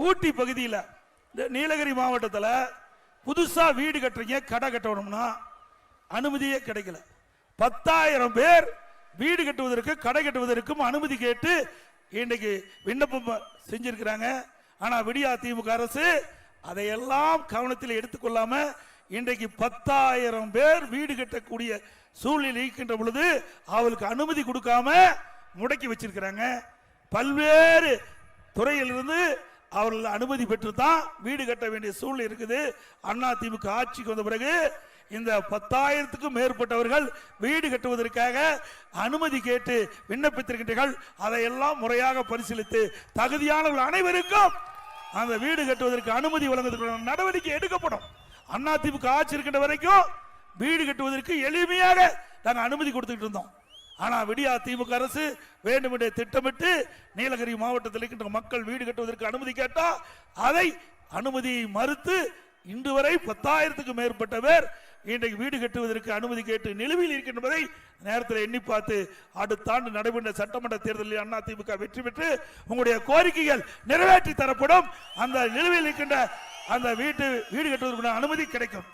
ஊட்டி பகுதியில் நீலகிரி மாவட்டத்தில் புதுசா வீடு கட்டுறீங்க, கடை கட்டணும்னா அனுமதியே கிடைக்கல. 10,000 பேர் வீடு கட்டுவதற்கு கடை கட்டுவதற்கும் அனுமதி கேட்டு இன்றைக்கு விண்ணப்பம் செஞ்சிருக்கிறாங்க. ஆனா விடியா திமுக அரசு அதையெல்லாம் கவனத்தில் எடுத்துக்கொள்ளாம இன்றைக்கு 10,000 பேர் வீடு கட்டக்கூடிய சூழ்நிலை இருக்கின்ற பொழுது அவளுக்கு அனுமதி கொடுக்காம முடக்கி வச்சிருக்கிறாங்க. பல்வேறு துறையிலிருந்து அவர்கள் அனுமதி பெற்று தான் வீடு கட்ட வேண்டிய சூழ்நிலை இருக்குது. அண்ணா திமுக ஆட்சிக்கு வந்த பிறகு இந்த 10,000க்கும் மேற்பட்டவர்கள் வீடு கட்டுவதற்காக அனுமதி கேட்டு விண்ணப்பித்திருக்கின்றீர்கள். அதையெல்லாம் முறையாக பரிசீலித்து தகுதியானவர்கள் அனைவருக்கும் அந்த வீடு கட்டுவதற்கு அனுமதி வழங்குவதற்கு நடவடிக்கை எடுக்கப்படும். அண்ணா திமுக ஆட்சி இருக்கின்ற வரைக்கும் வீடு கட்டுவதற்கு எளிமையாக நாங்கள் அனுமதி கொடுத்துட்டு இருந்தோம். ஆனா விடியா திமுக அரசு வேண்டுமென்றே திட்டமிட்டு நீலகிரி மாவட்டத்தில் இருக்கின்ற மக்கள் வீடு கட்டுவதற்கு அனுமதி கேட்டா அதை அனுமதியை மறுத்து இன்று வரை 10,000க்கும் மேற்பட்ட பேர் இன்றைக்கு வீடு கட்டுவதற்கு அனுமதி கேட்டு நிலுவையில் இருக்கின்றதை நேரத்தில் எண்ணி பார்த்து அடுத்த ஆண்டு நடைபெற்ற சட்டமன்ற தேர்தலில் அண்ணா திமுக வெற்றி பெற்று உங்களுடைய கோரிக்கைகள் நிறைவேற்றி தரப்படும். அந்த நிலுவையில் இருக்கின்ற அந்த வீடு கட்டுவதற்கான அனுமதி கிடைக்கும்.